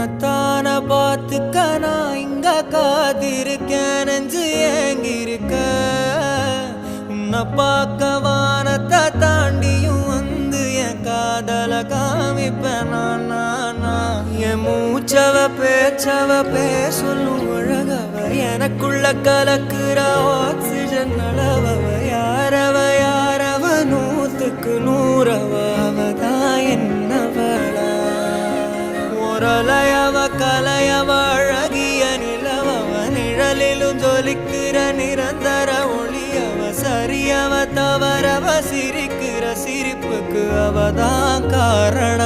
உன்னத்தான பார்த்துக்க நான் இங்க காத்திருக்கேன் நெஞ்சு ஏங்கிருக்க உன்னை பார்க்க வானத்தை தாண்டியும் வந்து என் காதல காமிப்பேன் நான் என் மூச்சவ பேச்சவ பேசலும் அழகவ எனக்குள்ள கலக்குற ஆக்சிஜன் அளவவ யாரவ நூத்துக்கு நூறவ அவதான் என்னவளா முரலையவ கலையவ அழகிய நிலவவ நிழலிலும் ஜொலிக்கிற நிரந்தர ஒளியவ சரியவ தவறவ சிரிக்கிற சிரிப்புக்கு அவதான் காரணம்